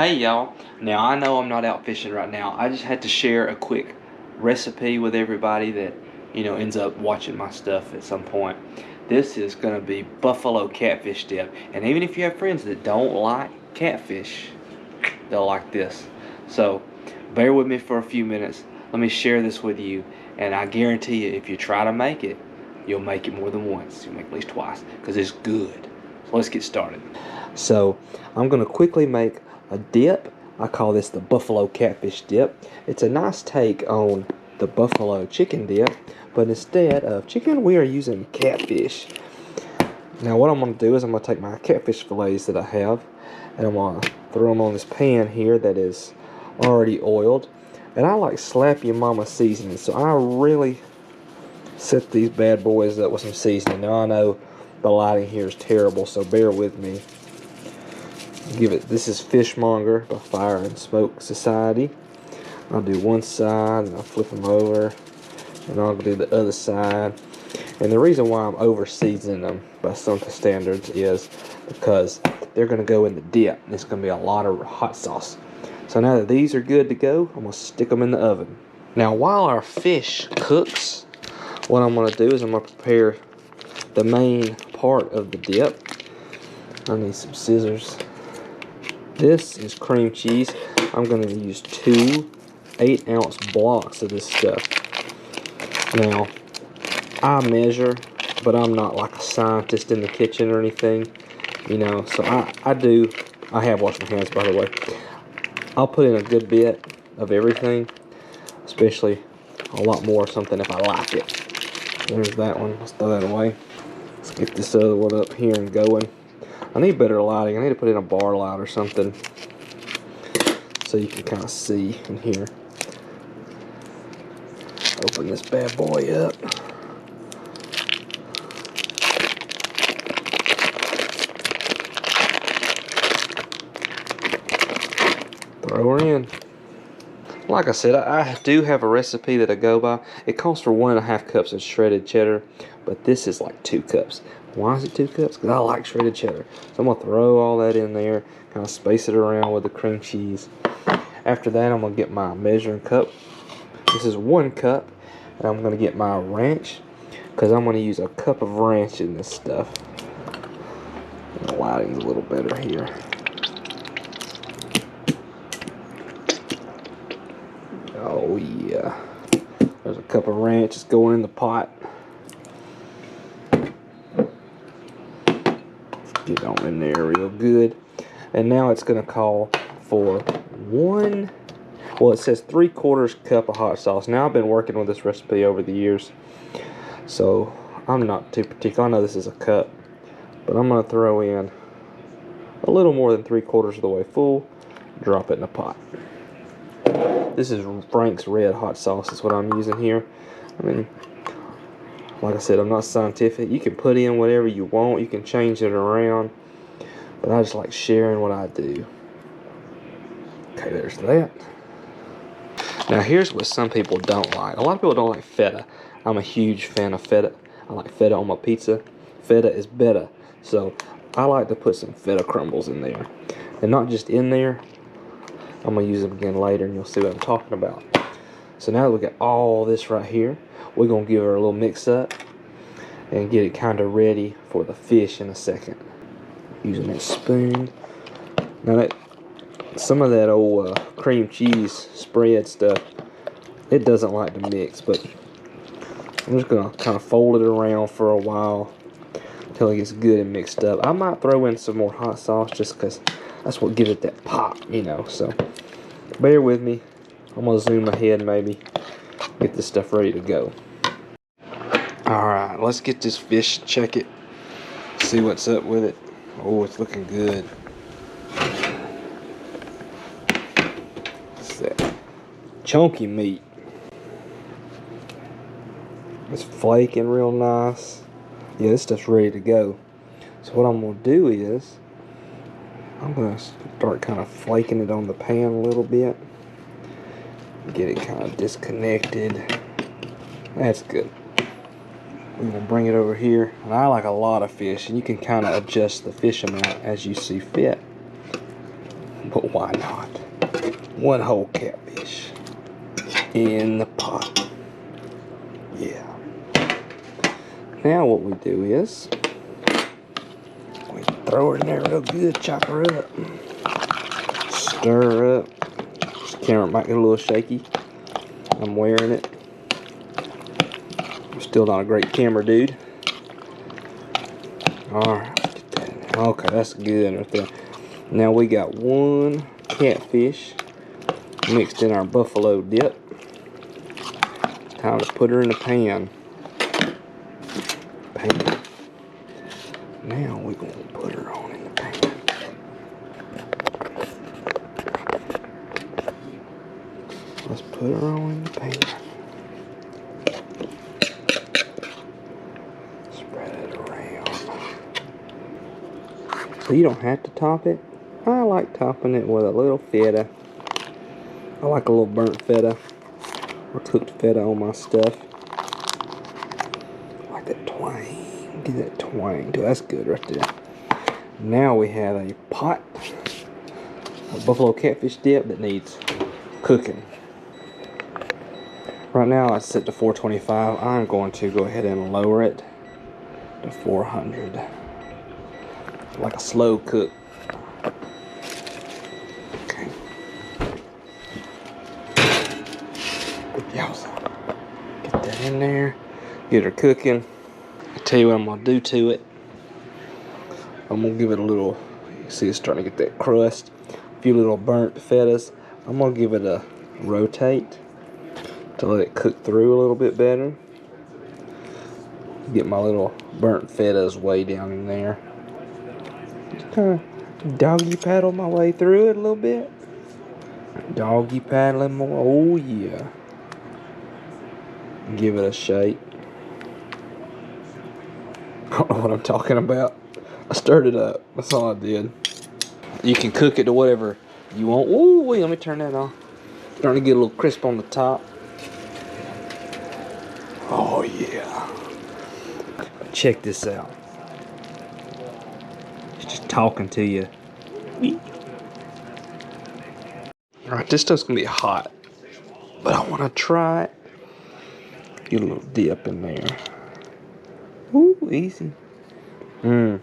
Hey y'all, now I know I'm not out fishing right now. I just had to share a quick recipe with everybody that, ends up watching my stuff at some point. This is going to be buffalo catfish dip. And even if you have friends that don't like catfish, they'll like this. So bear with me for a few minutes. Let me share this with you. And I guarantee you, if you try to make it, you'll make it more than once. You'll make at least twice because it's good. So let's get started. So I'm going to quickly make a dip. I call this the buffalo catfish dip. It's a nice take on the buffalo chicken dip, but instead of chicken, we are using catfish. Now what I'm going to do is I'm going to take my catfish fillets that I have, and I'm going to throw them on this pan here that is already oiled. And I like slap your mama seasoning, so I really set these bad boys up with some seasoning. Now I know the lighting here is terrible, so bear with me. This is Fishmonger by Fire and Smoke Society. I'll do one side and I'll flip them over, and I'll do the other side. And the reason why I'm over seasoning them by some standards is because they're going to go in the dip, and it's going to be a lot of hot sauce. So now that these are good to go, I'm going to stick them in the oven. Now while our fish cooks, what I'm going to do is I'm going to prepare the main part of the dip. I need some scissors. This is cream cheese. I'm going to use 2 8-ounce blocks of this stuff. Now, I measure, but I'm not like a scientist in the kitchen or anything, so I have washed my hands, by the way. I'll put in a good bit of everything, especially a lot more of something if I like it. There's that one. Let's throw that away. Let's get this other one up here and going. I need better lighting. I need to put in a bar light or something so you can kind of see in here. Open this bad boy up. Throw her in. Like I said, I do have a recipe that I go by. It calls for 1.5 cups of shredded cheddar, but this is like 2 cups. Why is it 2 cups? Because I like shredded cheddar. So I'm going to throw all that in there, kind of space it around with the cream cheese. After that, I'm going to get my measuring cup. This is 1 cup, and I'm going to get my ranch, because I'm going to use a cup of ranch in this stuff. And the lighting's a little better here. Oh yeah, there's a cup of ranch. It's going in the pot. Get on in there real good. And now it's going to call for it says 3/4 cup of hot sauce. Now I've been working with this recipe over the years, so I'm not too particular. I know this is a cup, but I'm going to throw in a little more than 3/4 of the way full. Drop it in the pot. This is Frank's Red hot sauce is what I'm using here. I mean, like I said, I'm not scientific. You can put in whatever you want. You can change it around. But I just like sharing what I do. Okay, there's that. Now here's what some people don't like. A lot of people don't like feta. I'm a huge fan of feta. I like feta on my pizza. Feta is better. So I like to put some feta crumbles in there. And not just in there. I'm going to use them again later, and you'll see what I'm talking about. So now that we got all this right here, we're going to give her a little mix up and get it kind of ready for the fish in a second. Using that spoon. Now some of that old cream cheese spread stuff, it doesn't like to mix, but I'm just going to kind of fold it around for a while until it gets good and mixed up. I might throw in some more hot sauce just because that's what gives it that pop, so bear with me. I'm going to zoom ahead and maybe get this stuff ready to go. Alright, let's get this fish, check it, see what's up with it. Oh, it's looking good. What's that? Chunky meat. It's flaking real nice. Yeah, this stuff's ready to go. So what I'm going to do is I'm going to start kind of flaking it on the pan a little bit. Get it kind of disconnected. That's good. We're going to bring it over here. And I like a lot of fish, and you can kind of adjust the fish amount as you see fit. but why not? One whole catfish in the pot. Yeah. Now what we do is we throw her in there real good, chop her up, stir up. This camera might get a little shaky. I'm wearing it. I'm still not a great camera dude. Alright, get that in there. Okay, that's good right there. Now we got one catfish mixed in our buffalo dip. It's time to put her in the pan. Now we're going to put her on in the pan. Let's put her on in the pan. Spread it around. So you don't have to top it. I like topping it with a little feta. I like a little burnt feta or cooked feta on my stuff. I like that twang. Get that twang to it. That's good right there. Now we have a pot of buffalo catfish dip that needs cooking. Right now it's set to 425. I'm going to go ahead and lower it to 400. Like a slow cook. Okay. Get that in there. Get her cooking. I'll tell you what I'm going to do to it. I'm going to give it a little, you see it's starting to get that crust. A few little burnt fetas. I'm going to give it a rotate to let it cook through a little bit better. Get my little burnt fetas way down in there. Just kind of doggy paddle my way through it a little bit. Doggy paddling more. Oh yeah. Give it a shake. I don't know what I'm talking about. I stirred it up. That's all I did. You can cook it to whatever you want. Ooh, wait, let me turn that on. Starting to get a little crisp on the top. Oh yeah. Check this out. It's just talking to you. Alright, this stuff's gonna be hot. But I wanna try it. Get a little dip in there. Ooh, easy. Mmm.